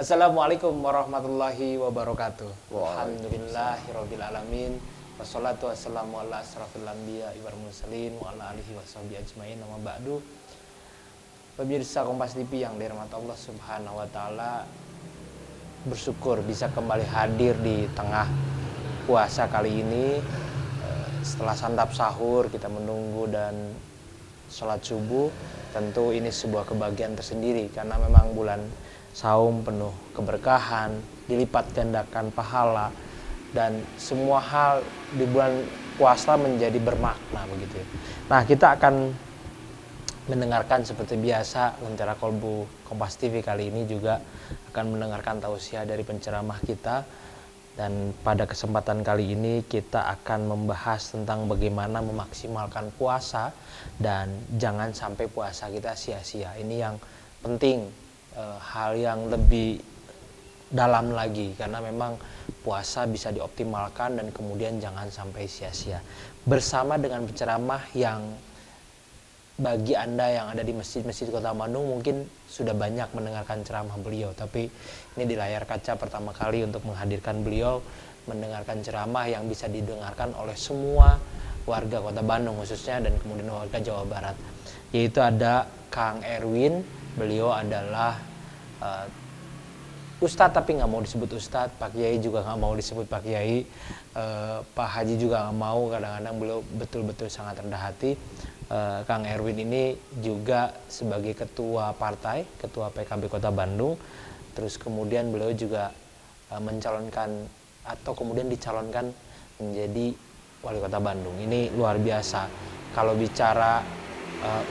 Assalamualaikum warahmatullahi wabarakatuh. Waalaikumsalam. Alhamdulillahirabbil alamin. Wassalatu wassalamu ala asrofil anbiya wal mursalin wa ala alihi washabihi ajmain. Amma ba'du. Pemirsa Kompas TV yang dirahmati Allah Subhanahu wa taala, bersyukur bisa kembali hadir di tengah puasa kali ini. Setelah santap sahur kita menunggu dan sholat subuh, tentu ini sebuah kebahagiaan tersendiri karena memang bulan saum penuh keberkahan, dilipat gandakan pahala, dan semua hal di bulan puasa menjadi bermakna begitu. Nah, kita akan mendengarkan seperti biasa Lentera Kolbu Kompas TV kali ini juga akan mendengarkan tausiah dari penceramah kita. Dan pada kesempatan kali ini kita akan membahas tentang bagaimana memaksimalkan puasa dan jangan sampai puasa kita sia-sia. Ini yang penting, hal yang lebih dalam lagi, karena memang puasa bisa dioptimalkan dan kemudian jangan sampai sia-sia. Bersama dengan penceramah yang bagi Anda yang ada di masjid-masjid Kota Bandung mungkin sudah banyak mendengarkan ceramah beliau, tapi ini di layar kaca pertama kali untuk menghadirkan beliau mendengarkan ceramah yang bisa didengarkan oleh semua warga Kota Bandung khususnya dan kemudian warga Jawa Barat, yaitu ada Kang Erwin. Beliau adalah Ustadz tapi nggak mau disebut Ustadz, Pak Kiai juga nggak mau disebut Pak Kiai, Pak Haji juga nggak mau, kadang-kadang beliau betul-betul sangat rendah hati. Kang Erwin ini juga sebagai ketua partai, ketua PKB Kota Bandung, terus kemudian beliau juga mencalonkan atau kemudian dicalonkan menjadi wali kota Bandung. Ini luar biasa. Kalau bicara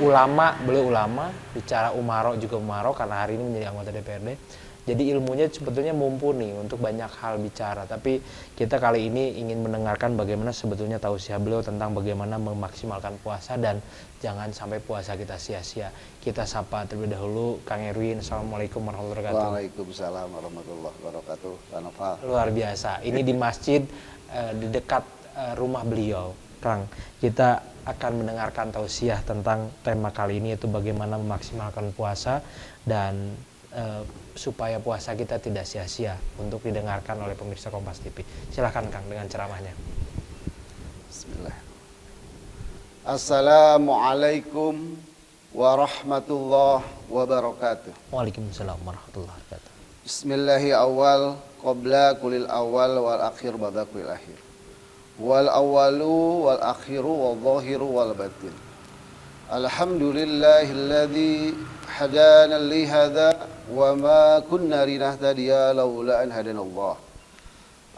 ulama, beliau ulama, bicara umaro juga umaro karena hari ini menjadi anggota DPRD. Jadi ilmunya sebetulnya mumpuni untuk banyak hal bicara. Tapi kita kali ini ingin mendengarkan bagaimana sebetulnya tausiah beliau tentang bagaimana memaksimalkan puasa dan jangan sampai puasa kita sia-sia. Kita sapa terlebih dahulu Kang Erwin. Assalamualaikum warahmatullahi wabarakatuh. Waalaikumsalam warahmatullahi wabarakatuh. Luar biasa. Ini di masjid di dekat rumah beliau, Kang. Kita akan mendengarkan tausiah tentang tema kali ini, yaitu bagaimana memaksimalkan puasa dan supaya puasa kita tidak sia-sia, untuk didengarkan oleh pemirsa Kompas TV. Silahkan Kang dengan ceramahnya. Bismillah. Assalamualaikum warahmatullahi wabarakatuh. Waalaikumsalam warahmatullahi wabarakatuh. Bismillahi awal qabla kulil awal wal akhir ba'da kulil akhir. Wal awalu wal akhiru wal zahiru wal batin. Alhamdulillahilladzi hadana li hadza wa ma kunna linahtadiya laula an hadanallah.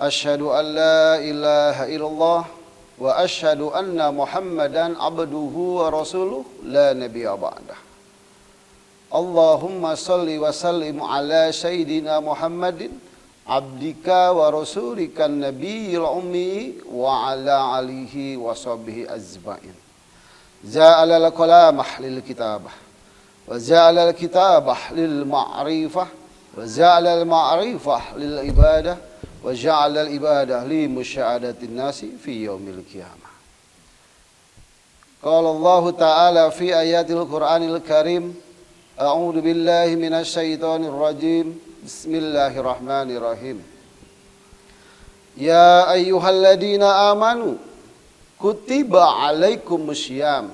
Asyhadu an la ilaha illallah wa asyhadu anna Muhammadan abduhu wa rasuluh la nabiyya ba'dah. Allahumma salli wa sallim ala sayyidina Muhammadin abdika wa rasulika nabiyil ummi wa ala alihi wa sahbihi ajma'in. Ja'ala al-kalamah lil kitabah wa ja'ala al-kitabah lil ma'rifah wa ja'ala al-ma'rifah lil ibadah wa ja'ala al-ibadah li musyahadatin nasi fi yaumil qiyamah. Qala Allah Ta'ala fi ayatil Qur'anil Karim, a'udzu billahi minasy syaithanir rajim. Bismillahirrahmanirrahim. Ya ayyuhalladzina amanu kutiba alaikumus syiyam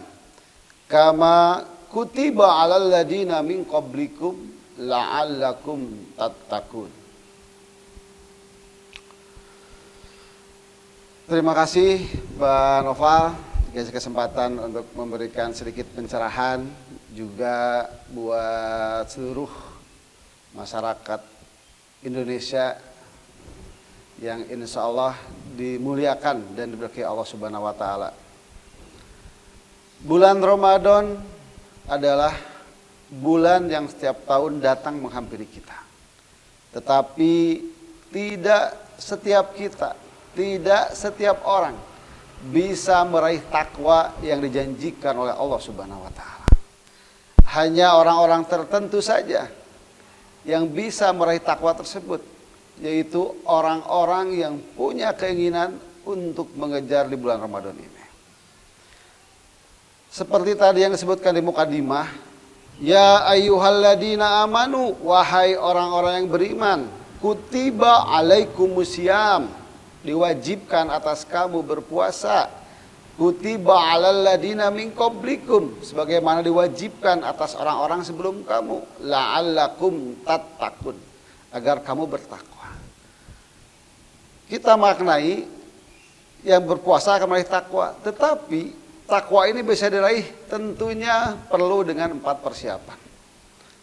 kama kutiba alal ladzina min qablikum la'allakum tattaqun. Terima kasih Pak Noval dikasih kesempatan untuk memberikan sedikit pencerahan juga buat seluruh masyarakat Indonesia yang insya Allah dimuliakan dan diberkahi Allah Subhanahu wa Ta'ala. Bulan Ramadan adalah bulan yang setiap tahun datang menghampiri kita. Tetapi tidak setiap kita, tidak setiap orang bisa meraih takwa yang dijanjikan oleh Allah Subhanahu wa Ta'ala. Hanya orang-orang tertentu saja yang bisa meraih takwa tersebut, yaitu orang-orang yang punya keinginan untuk mengejar di bulan Ramadan ini. Seperti tadi yang disebutkan di mukadimah, Ya ayyuhalladzina amanu, wahai orang-orang yang beriman, kutiba alaikumusiyam, diwajibkan atas kamu berpuasa. Kutiba alal ladina min qablikum, sebagaimana diwajibkan atas orang-orang sebelum kamu, la'allakum tattaqun, agar kamu bertakwa. Kita maknai yang berpuasa akan meraih takwa, tetapi takwa ini bisa diraih tentunya perlu dengan 4 persiapan.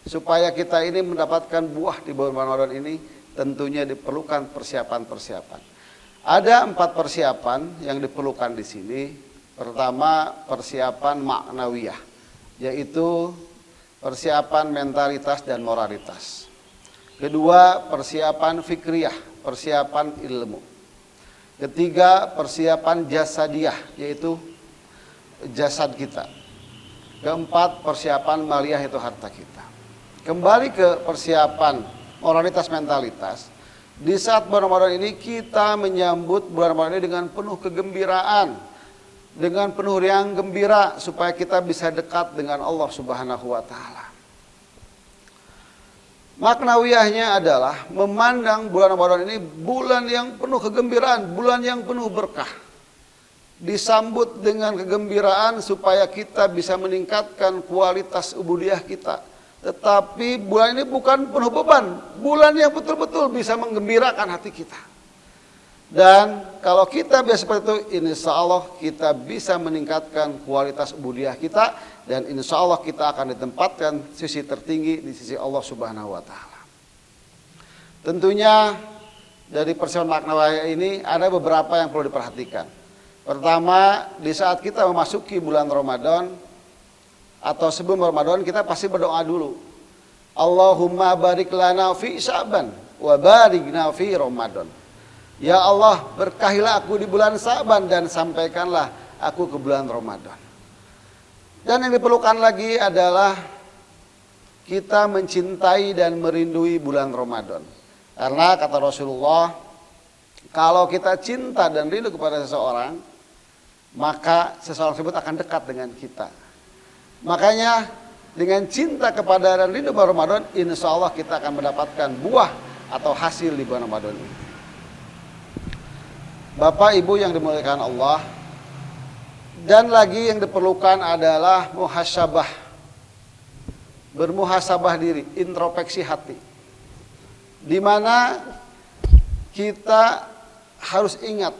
Supaya kita ini mendapatkan buah di bulan Ramadan ini, tentunya diperlukan persiapan-persiapan. Ada 4 persiapan yang diperlukan di sini. Pertama, persiapan maknawiyah, yaitu persiapan mentalitas dan moralitas. Kedua, persiapan fikriyah, persiapan ilmu. Ketiga, persiapan jasadiyah, yaitu jasad kita. Keempat, persiapan maliyah, yaitu harta kita. Kembali ke persiapan moralitas mentalitas. Di saat bulan Ramadan ini kita menyambut bulan Ramadan ini dengan penuh kegembiraan, dengan penuh riang gembira, supaya kita bisa dekat dengan Allah Subhanahu wa taala. Maknawiyahnya adalah memandang bulan Ramadan ini bulan yang penuh kegembiraan, bulan yang penuh berkah. Disambut dengan kegembiraan supaya kita bisa meningkatkan kualitas ubudiyah kita. Tetapi bulan ini bukan penuh beban, bulan yang betul-betul bisa menggembirakan hati kita. Dan kalau kita biasa seperti itu, insya Allah kita bisa meningkatkan kualitas ubudiyah kita, dan insya Allah kita akan ditempatkan sisi tertinggi di sisi Allah Subhanahu wa taala. Tentunya dari persiapan maknawiyah ini ada beberapa yang perlu diperhatikan. Pertama, di saat kita memasuki bulan Ramadan atau sebelum Ramadan, kita pasti berdoa dulu. Allahumma barik lana fi Sya'ban wa barikna fi Ramadan. Ya Allah, berkahilah aku di bulan Sa'ban dan sampaikanlah aku ke bulan Ramadan. Dan yang diperlukan lagi adalah kita mencintai dan merindui bulan Ramadan. Karena kata Rasulullah, kalau kita cinta dan rindu kepada seseorang, maka seseorang tersebut akan dekat dengan kita. Makanya dengan cinta kepada dan rindu bulan Ramadan, insya Allah kita akan mendapatkan buah atau hasil di bulan Ramadan ini. Bapak Ibu yang dimuliakan Allah, dan lagi yang diperlukan adalah muhasabah, bermuhasabah diri, introspeksi hati, di mana kita harus ingat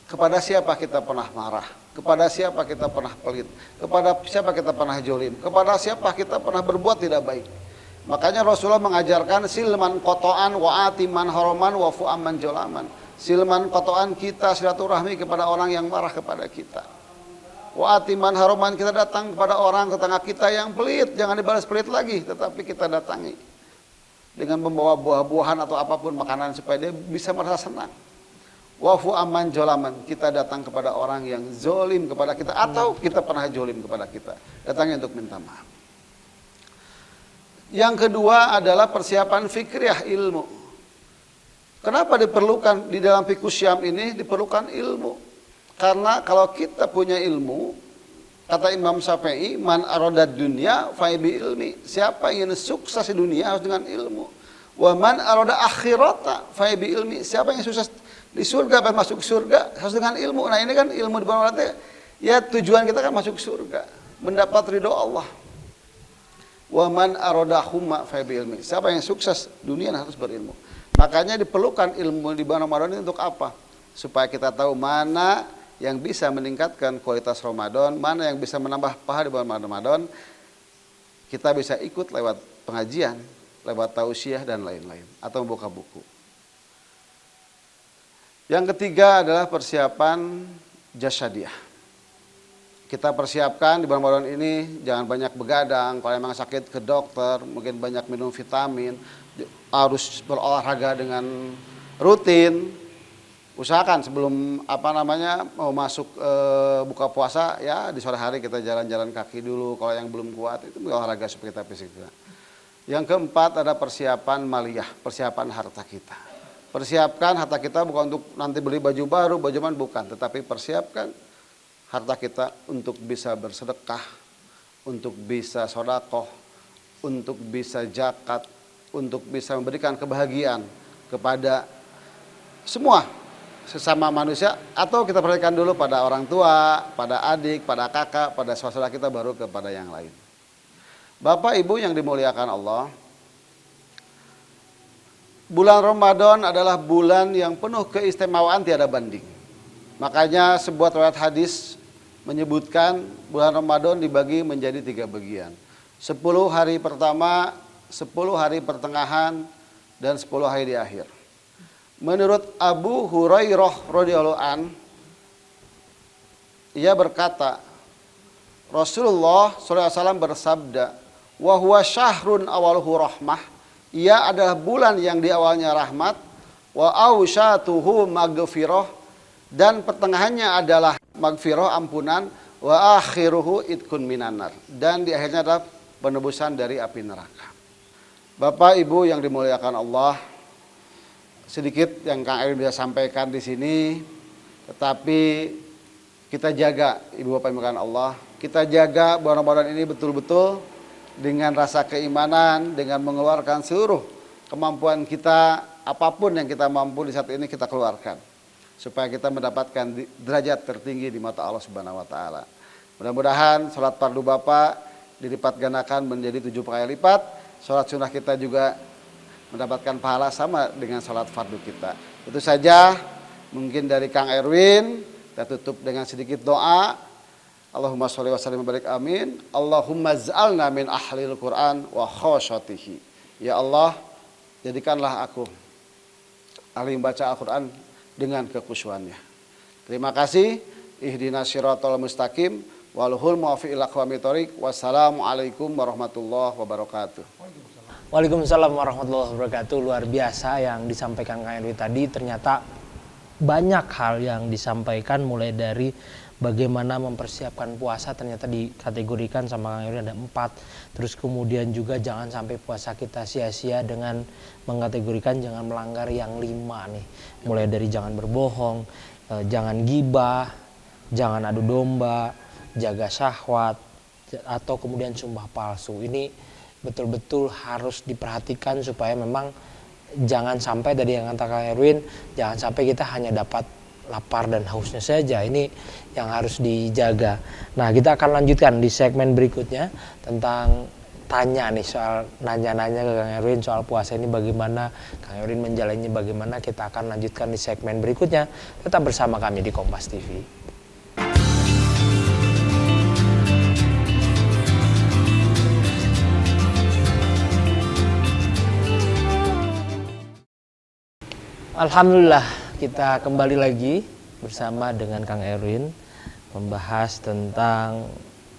kepada siapa kita pernah marah, kepada siapa kita pernah pelit, kepada siapa kita pernah jolim, kepada siapa kita pernah berbuat tidak baik. Makanya Rasulullah mengajarkan silman kotoan wa atiman horoman wa fu'aman jolaman. Silman kotoan kita silaturahmi kepada orang yang marah kepada kita. Wa atiman horoman, kita datang kepada orang tetangga kita yang pelit, jangan dibalas pelit lagi, tetapi kita datangi dengan membawa buah-buahan atau apapun makanan supaya dia bisa merasa senang. Wafu aman jolaman, kita datang kepada orang yang zolim kepada kita atau kita pernah zolim kepada kita, datangnya untuk minta maaf. Yang kedua adalah persiapan fikriyah, ilmu. Kenapa diperlukan di dalam fikih syam ini diperlukan ilmu? Karena kalau kita punya ilmu, kata Imam Syafi'i, man aradad dunya fa bi ilmi. Siapa yang ingin sukses di dunia harus dengan ilmu. Wa man arada akhirata fa bi ilmi. Siapa yang sukses di surga, masuk surga harus dengan ilmu. Nah, ini kan ilmu di bawah nanti. Ya, tujuan kita kan masuk surga, mendapat ridho Allah. Wa man arada humma fa bi ilmi. Siapa yang sukses dunia harus berilmu. Makanya diperlukan ilmu di bulan Ramadan ini untuk apa? Supaya kita tahu mana yang bisa meningkatkan kualitas Ramadan, mana yang bisa menambah pahala di bulan Ramadan. Kita bisa ikut lewat pengajian, lewat tausiah dan lain-lain, atau membuka buku. Yang ketiga adalah persiapan jasadiyah. Kita persiapkan di bulan Ramadan ini jangan banyak begadang, kalau memang sakit ke dokter, mungkin banyak minum vitamin, harus berolahraga dengan rutin. Usahakan sebelum mau masuk buka puasa, ya di sore hari kita jalan-jalan kaki dulu. Kalau yang belum kuat itu olahraga supaya kita fisik juga. Yang keempat ada persiapan maliyah, persiapan harta kita. Persiapkan harta kita bukan untuk nanti beli baju baru, baju bukan, tetapi persiapkan harta kita untuk bisa bersedekah, untuk bisa sedekah, untuk bisa zakat, untuk bisa memberikan kebahagiaan kepada semua sesama manusia, atau kita perhatikan dulu pada orang tua, pada adik, pada kakak, pada saudara kita, baru kepada yang lain. Bapak Ibu yang dimuliakan Allah, bulan Ramadan adalah bulan yang penuh keistimewaan tiada banding. Makanya sebuah riwayat hadis menyebutkan bulan Ramadan dibagi menjadi 3 bagian. 10 hari pertama, 10 hari pertengahan, dan 10 hari di akhir. Menurut Abu Hurairah radhiyallahu an, ia berkata, Rasulullah SAW bersabda, wa huwa syahrun awaluhu rahmah, ia adalah bulan yang di awalnya rahmat, wa awsyatuhu maghfirah, dan pertengahannya adalah maghfirah, ampunan, wa akhiruhu idkun minanar, dan di akhirnya adalah penebusan dari api neraka. Bapak Ibu yang dimuliakan Allah, sedikit yang Kang Erwin bisa sampaikan di sini, tetapi kita jaga, Ibu Bapak yang dimuliakan Allah, kita jaga bulan Ramadan ini betul-betul dengan rasa keimanan, dengan mengeluarkan seluruh kemampuan kita, apapun yang kita mampu di saat ini kita keluarkan, supaya kita mendapatkan derajat tertinggi di mata Allah Subhanahu wa taala. Mudah-mudahan salat fardu Bapak dilipat gandakan menjadi 7 kali lipat, salat sunnah kita juga mendapatkan pahala sama dengan salat fardu kita. Itu saja mungkin dari Kang Erwin. Kita tutup dengan sedikit doa. Allahumma sholli wa sallim wa barik amin. Allahumma ij'alna min ahlil Qur'an wa khosyatihi. Ya Allah, jadikanlah aku ahli membaca Al-Qur'an dengan kekhusyuannya. Terima kasih. Ihdinas siratal mustaqim walhul muwaffiq ila aqwamit thoriq. Wassalamualaikum warahmatullahi wabarakatuh. Waalaikumsalam warahmatullahi wabarakatuh. Luar biasa yang disampaikan Kang Erwin tadi. Ternyata banyak hal yang disampaikan, mulai dari bagaimana mempersiapkan puasa, ternyata dikategorikan sama Kang Erwin ada 4. Terus kemudian juga jangan sampai puasa kita sia-sia dengan mengkategorikan jangan melanggar yang 5 nih. Mulai dari jangan berbohong, jangan gibah, jangan adu domba, jaga syahwat, atau kemudian sumpah palsu. Ini betul-betul harus diperhatikan supaya memang jangan sampai tadi yang kata Kang Erwin, jangan sampai kita hanya dapat lapar dan hausnya saja. Ini yang harus dijaga. Nah, kita akan lanjutkan di segmen berikutnya tentang tanya nih, soal nanya-nanya ke Kang Erwin soal puasa ini bagaimana, Kang Erwin menjalaninya bagaimana. Kita akan lanjutkan di segmen berikutnya. Tetap bersama kami di Kompas TV. Alhamdulillah, kita kembali lagi bersama dengan Kang Erwin membahas tentang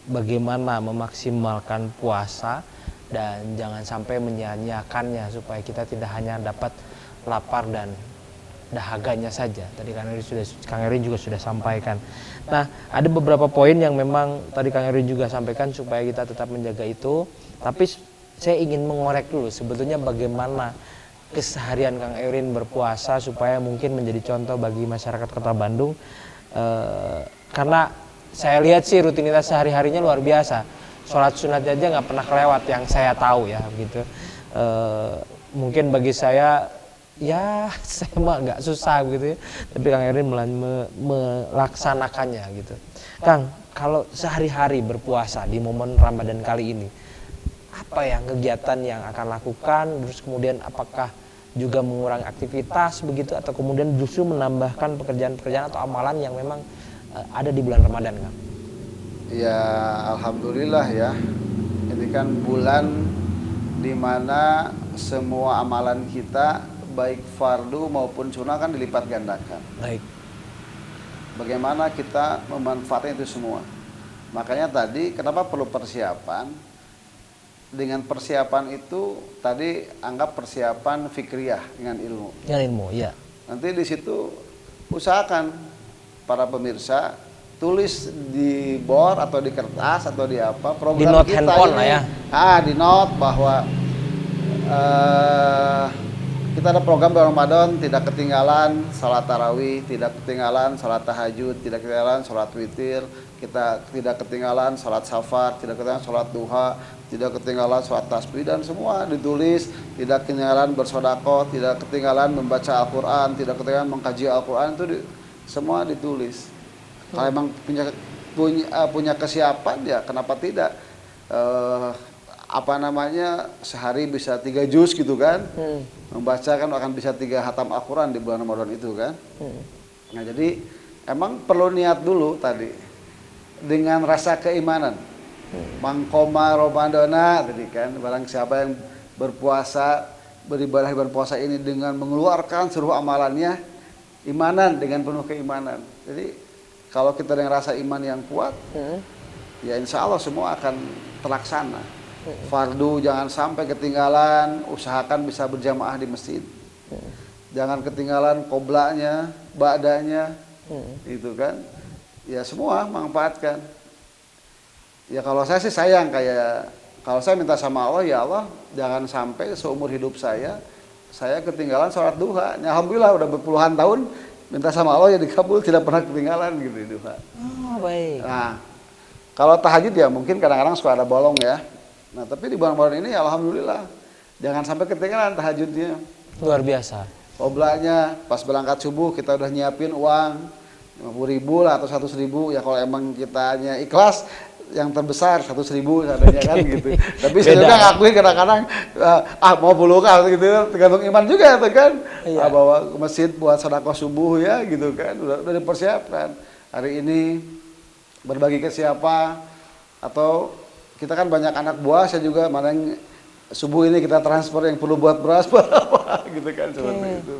bagaimana memaksimalkan puasa dan jangan sampai menyia-nyiakannya supaya kita tidak hanya dapat lapar dan dahaganya saja. Tadi Kang Erwin juga sudah sampaikan. Nah, ada beberapa poin yang memang tadi Kang Erwin juga sampaikan supaya kita tetap menjaga itu. Tapi saya ingin mengorek dulu sebetulnya bagaimana keseharian Kang Erwin berpuasa supaya mungkin menjadi contoh bagi masyarakat Kota Bandung, karena saya lihat sih rutinitas sehari-harinya luar biasa. Sholat sunat aja nggak pernah kelewat yang saya tahu ya gitu. Mungkin bagi saya ya saya mah nggak susah gitu ya, tapi Kang Erwin melaksanakannya gitu. Kang, kalau sehari-hari berpuasa di momen Ramadan kali ini, apa yang kegiatan yang akan lakukan, terus kemudian apakah juga mengurangi aktivitas begitu, atau kemudian justru menambahkan pekerjaan-pekerjaan atau amalan yang memang ada di bulan Ramadan, Kang? Ya, alhamdulillah ya. Ini kan bulan di mana semua amalan kita baik fardu maupun sunnah kan dilipat gandakan. Baik. Bagaimana kita memanfaatkan itu semua? Makanya tadi kenapa perlu persiapan? Dengan persiapan itu tadi anggap persiapan fikriyah dengan ilmu. Dengan ilmu, ya. Nanti di situ usahakan para pemirsa tulis di board atau di kertas atau di apa program di note kita handphone ini. Lah ya. Di note bahwa kita ada program bulan Ramadan, tidak ketinggalan salat tarawih, tidak ketinggalan salat tahajud, tidak ketinggalan salat witir, kita tidak ketinggalan salat safar, tidak ketinggalan salat duha, tidak ketinggalan salat tasbih, dan semua ditulis. Tidak ketinggalan bersedekah, tidak ketinggalan membaca Al-Quran, tidak ketinggalan mengkaji Al-Quran, itu semua ditulis. Kalau emang punya kesiapan, ya kenapa tidak? Sehari bisa 3 juz gitu kan, membaca kan akan bisa 3 hatam Al-Quran di bulan Ramadan itu kan. Nah jadi emang perlu niat dulu tadi dengan rasa keimanan. Mangkoma Ramadana tadi kan, barang siapa yang berpuasa, beribadah berpuasa ini dengan mengeluarkan seluruh amalannya, imanan, dengan penuh keimanan. Jadi kalau kita dengan rasa iman yang kuat, ya insya Allah semua akan terlaksana. Fardu jangan sampai ketinggalan, usahakan bisa berjamaah di masjid. Jangan ketinggalan qoblanya, ba'danya, itu kan. Ya semua manfaatkan. Ya kalau saya sih sayang, kayak kalau saya minta sama Allah, ya Allah jangan sampai seumur hidup saya ketinggalan sholat duha. Ya, alhamdulillah udah berpuluhan tahun minta sama Allah ya dikabul, tidak pernah ketinggalan gitu duha. Oh, baik. Nah, kalau tahajud ya mungkin kadang-kadang suka ada bolong ya. Nah, tapi di bulan-bulan ini alhamdulillah jangan sampai ketinggalan tahajudnya. Luar biasa. Qoblanya pas berangkat subuh kita udah nyiapin uang 50.000 lah atau 100.000 ya, kalau emang kitanya ikhlas yang terbesar 100.000 adanya kan gitu. Tapi saya juga ngakuin kadang-kadang mau puluhan gitu, tergantung iman juga tuh kan. Iya. Bawa ke masjid buat sedekah subuh ya gitu kan, udah dipersiapkan. Hari ini berbagi ke siapa, atau kita kan banyak anak buah, saya juga mana yang subuh ini kita transfer yang perlu buat beras berapa gitu kan, seperti itu.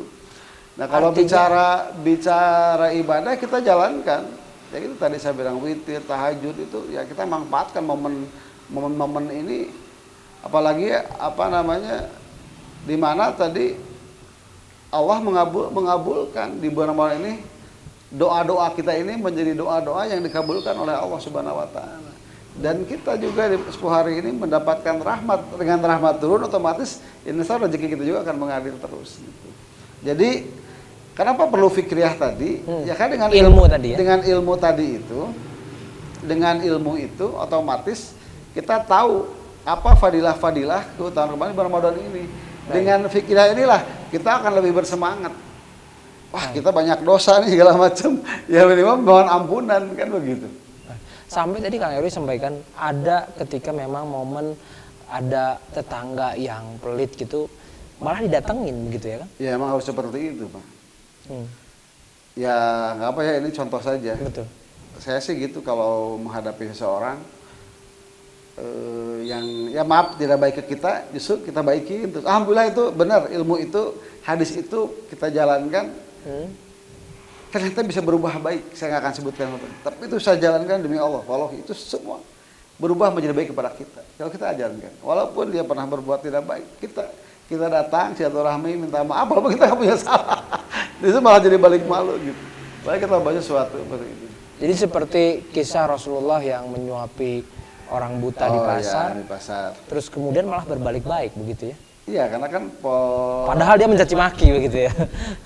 Nah kalau bicara ibadah kita jalankan, ya itu tadi saya bilang witir, tahajud itu ya kita manfaatkan momen ini, apalagi di mana tadi Allah mengabulkan di bulan Ramadan ini, doa-doa kita ini menjadi doa-doa yang dikabulkan oleh Allah Subhanahu wa taala. Dan kita juga di 10 hari ini mendapatkan rahmat. Dengan rahmat turun otomatis insya Allah rezeki kita juga akan mengalir terus gitu. Jadi kenapa perlu fikriyah tadi? Ya kan dengan ilmu tadi ya. Dengan ilmu itu otomatis kita tahu apa fadilah-fadilah keutamaan Ramadan ini. Dengan fikriyah inilah kita akan lebih bersemangat. Wah, kita banyak dosa nih segala macam. Ya minimal mohon ampunan kan begitu. Sampai tadi Kang Erwin sampaikan ada ketika memang momen ada tetangga yang pelit gitu, malah didatengin begitu ya kan? Ya emang harus seperti itu Pak. Ya nggak apa ya, ini contoh saja. Betul. Saya sih gitu kalau menghadapi seseorang yang ya maaf tidak baik ke kita, justru kita baikin. Terus alhamdulillah itu benar, ilmu itu, hadis itu kita jalankan. Ternyata bisa berubah baik, saya nggak akan sebutkan apa. Tapi itu saya jalankan demi Allah. Wallahi itu semua berubah menjadi baik kepada kita. Kalau kita ajarkan, walaupun dia pernah berbuat tidak baik, kita datang silaturahmi minta maaf, walaupun kita nggak punya salah. Itu malah jadi balik malu gitu. Baik kita baca sesuatu seperti itu. Jadi seperti kisah Rasulullah yang menyuapi orang buta di pasar, ya, di pasar. Terus kemudian malah berbalik baik begitu ya? Iya, karena kan padahal dia mencaci maki begitu ya.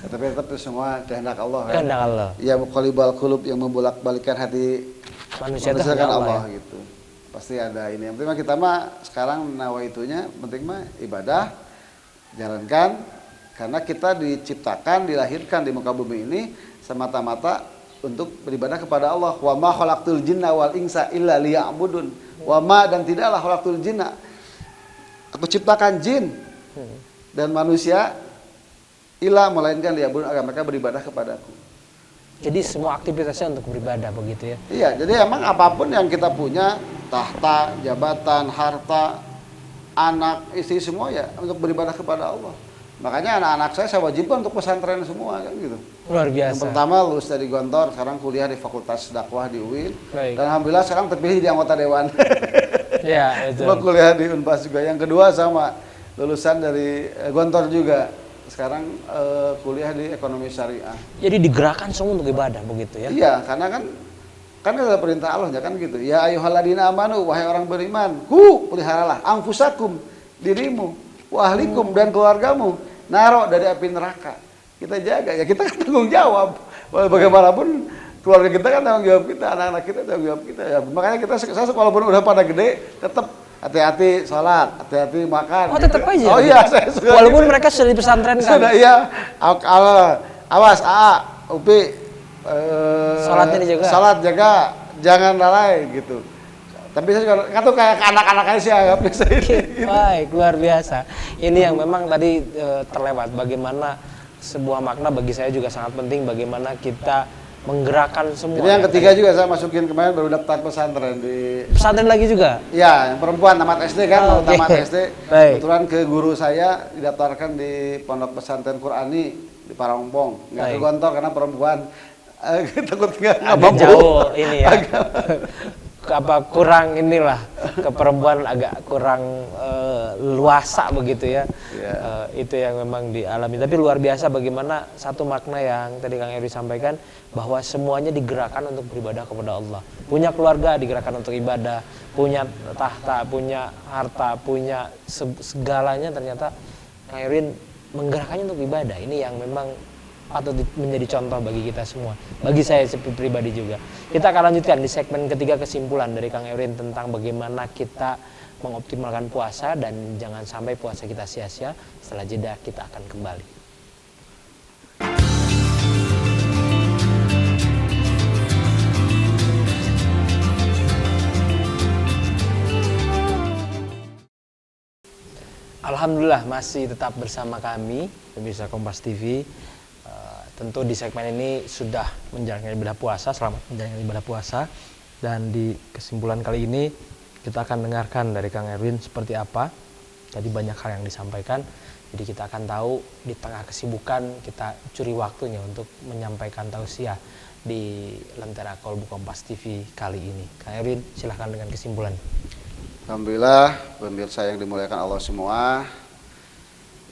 Tapi tetap itu semua kehendak Allah kan. Kehendak Allah. Ya muqallibal qulub, yang membolak-balikan hati manusia kan Allah ya? gitu. Pasti ada ini. Yang penting kita mah sekarang nawaitunya penting mah ibadah, jalankan, karena kita diciptakan, dilahirkan di muka bumi ini semata-mata untuk beribadah kepada Allah. Wa ma khalaqtul jinna wal insa illa liya'budun. Wa ma, dan tidaklah khalaqtul jinna, aku ciptakan jin dan manusia illa melainkan liya'budun, agar mereka beribadah kepadaku. Jadi semua aktivitasnya untuk beribadah begitu ya? Iya, jadi emang apapun yang kita punya, tahta, jabatan, harta, anak, istri, semua ya untuk beribadah kepada Allah. Makanya anak-anak saya wajibkan untuk pesantren semua kan gitu. Luar biasa. Yang pertama lulus dari Gontor, sekarang kuliah di Fakultas Dakwah di UIN. Baik. Dan alhamdulillah sekarang terpilih di anggota dewan. Iya, itu. Kuliah di Unpas juga. Yang kedua sama lulusan dari Gontor juga. Sekarang kuliah di Ekonomi Syariah. Jadi digerakkan semua untuk ibadah begitu ya? Iya, karena kan ada perintah Allah ya kan gitu. Ya ayyuhalladzina amanu, wahai orang beriman, peliharalah anfusakum, dirimu, wa ahlikum, dan keluargamu naruh dari api neraka. Kita jaga, ya kita kan tanggung jawab. Bagaimanapun keluarga kita kan tanggung jawab kita, anak-anak kita tanggung jawab kita. Ya, makanya saya walaupun udah pada gede, tetap hati-hati sholat, hati-hati makan. Oh tetap aja. Oh iya, saya suka. Walaupun mereka sudah di pesantren kan. Sudah iya. Awas, Upi. Sholatnya dijaga. Sholat jaga, jangan lalai gitu. Tapi saya juga nggak tahu kayak anak-anaknya sih anggapnya saya. Baik, luar biasa. Ini yang memang tadi terlewat. Bagaimana sebuah makna bagi saya juga sangat penting. Bagaimana kita menggerakkan semua. Jadi yang ketiga juga saya masukin kemarin baru daftar pesantren di. Pesantren lagi juga? Ya, yang perempuan tamat SD kan, mau tamat SD. Baik. Kebetulan ke guru saya didaftarkan di Pondok Pesantren Qurani di Parangpong. Nggak ke Gontor karena perempuan. Takut nggak agak jauh ini ya. Kurang inilah, keperempuan agak kurang luasa begitu ya. Itu yang memang dialami. Tapi luar biasa bagaimana satu makna yang tadi Kang Erwin sampaikan, bahwa semuanya digerakkan untuk beribadah kepada Allah. Punya keluarga digerakkan untuk ibadah, punya tahta, punya harta, punya segalanya, ternyata Kang Erwin menggerakkannya untuk ibadah. Ini yang memang patut menjadi contoh bagi kita semua, bagi saya pribadi juga. Kita akan lanjutkan di segmen ketiga, kesimpulan dari Kang Erwin tentang bagaimana kita mengoptimalkan puasa dan jangan sampai puasa kita sia-sia. Setelah jeda kita akan kembali. Alhamdulillah masih tetap bersama kami pemirsa Kompas TV. Tentu di segmen ini sudah menjalankan ibadah puasa, selamat menjalankan ibadah puasa. Dan di kesimpulan kali ini kita akan dengarkan dari Kang Erwin seperti apa. Tadi banyak hal yang disampaikan, jadi kita akan tahu di tengah kesibukan kita curi waktunya untuk menyampaikan tausiah di Lentera Kolbu Kompas TV kali ini. Kang Erwin, silahkan dengan kesimpulan. Alhamdulillah, pemirsa yang dimuliakan Allah semua.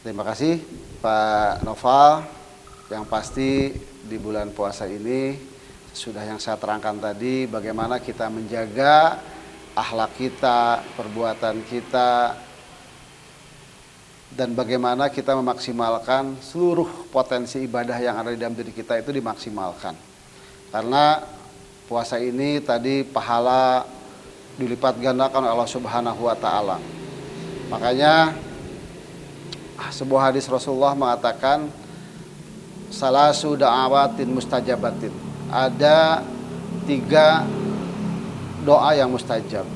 Terima kasih Pak Noval. Yang pasti di bulan puasa ini sudah yang saya terangkan tadi, bagaimana kita menjaga akhlak kita, perbuatan kita, dan bagaimana kita memaksimalkan seluruh potensi ibadah yang ada di dalam diri kita itu dimaksimalkan. Karena puasa ini tadi pahala dilipat gandakan oleh Allah Subhanahu wa taala. Makanya sebuah hadis Rasulullah mengatakan salasu da'awatin mustajabatin. Ada 3 doa yang mustajab.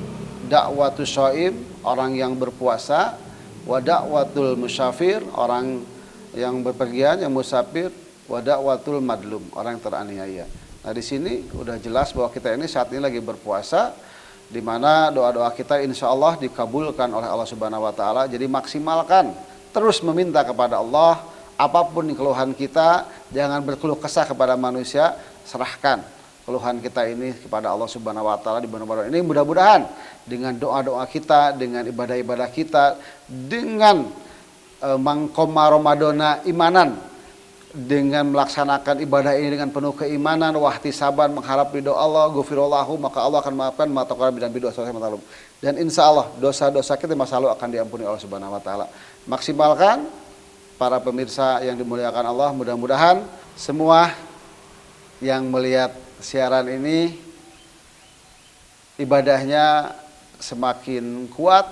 Da'watus shaim, orang yang berpuasa, wa da'watul musafir, orang yang berpergian, yang musafir, wa da'watul madlum, orang yang teraniaya. Nah, di sini udah jelas bahwa kita ini saat ini lagi berpuasa, di mana doa-doa kita insya Allah dikabulkan oleh Allah Subhanahu wa taala. Jadi maksimalkan, terus meminta kepada Allah. Apapun keluhan kita, jangan berkeluh kesah kepada manusia, serahkan keluhan kita ini kepada Allah Subhanahu wa taala di bulan ini. Mudah-mudahan dengan doa-doa kita, dengan ibadah-ibadah kita, dengan mangkoma Ramadana imanan, dengan melaksanakan ibadah ini dengan penuh keimanan, wahtisaban, mengharap ridho Allah, ghufirallahu, maka Allah akan memaafkan ma taqaddama min dzambi dosa matalum. Dan insya Allah dosa-dosa kita masa lalu akan diampuni Allah Subhanahu wa taala. Maksimalkan para pemirsa yang dimuliakan Allah, mudah-mudahan semua yang melihat siaran ini ibadahnya semakin kuat,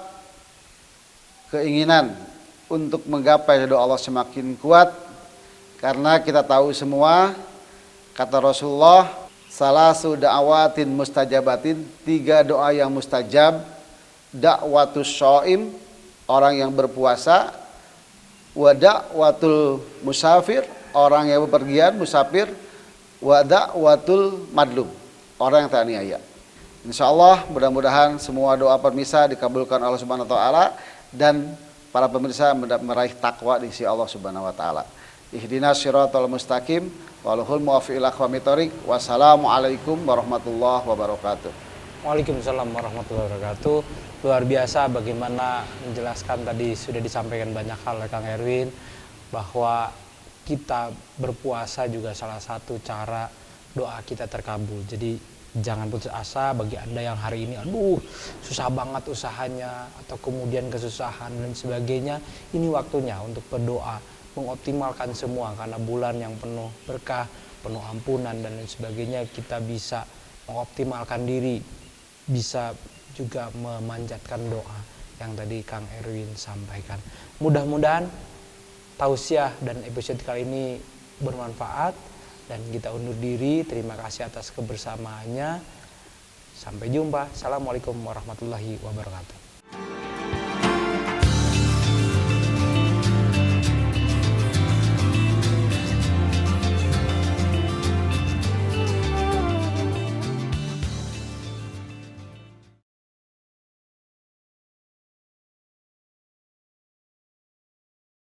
keinginan untuk menggapai ridho Allah semakin kuat, karena kita tahu semua kata Rasulullah, salasu da'awatin mustajabatin, 3 doa yang mustajab. Da'watus shaim, orang yang berpuasa, wa da'watul musafir, orang yang bepergian, musafir, wa da'watul madlum, orang yang teraniaya. Insyaallah mudah-mudahan semua doa pemirsa dikabulkan Allah Subhanahu wa taala dan para pemirsa meraih takwa di sisi Allah Subhanahu wa taala. Ihdinas siratal mustaqim walhul muwaffiq ila aqwamit thoriq. Wassalamualaikum warahmatullahi wabarakatuh. Waalaikumsalam warahmatullahi wabarakatuh. Luar biasa bagaimana menjelaskan, tadi sudah disampaikan banyak hal oleh Kang Erwin, bahwa kita berpuasa juga salah satu cara doa kita terkabul. Jadi jangan putus asa bagi Anda yang hari ini aduh susah banget usahanya atau kemudian kesusahan dan sebagainya. Ini waktunya untuk berdoa, mengoptimalkan semua, karena bulan yang penuh berkah, penuh ampunan dan lain sebagainya, kita bisa mengoptimalkan diri, bisa juga memanjatkan doa yang tadi Kang Erwin sampaikan. Mudah-mudahan tausiah dan episode kali ini bermanfaat dan kita undur diri. Terima kasih atas kebersamaannya. Sampai jumpa. Assalamualaikum warahmatullahi wabarakatuh.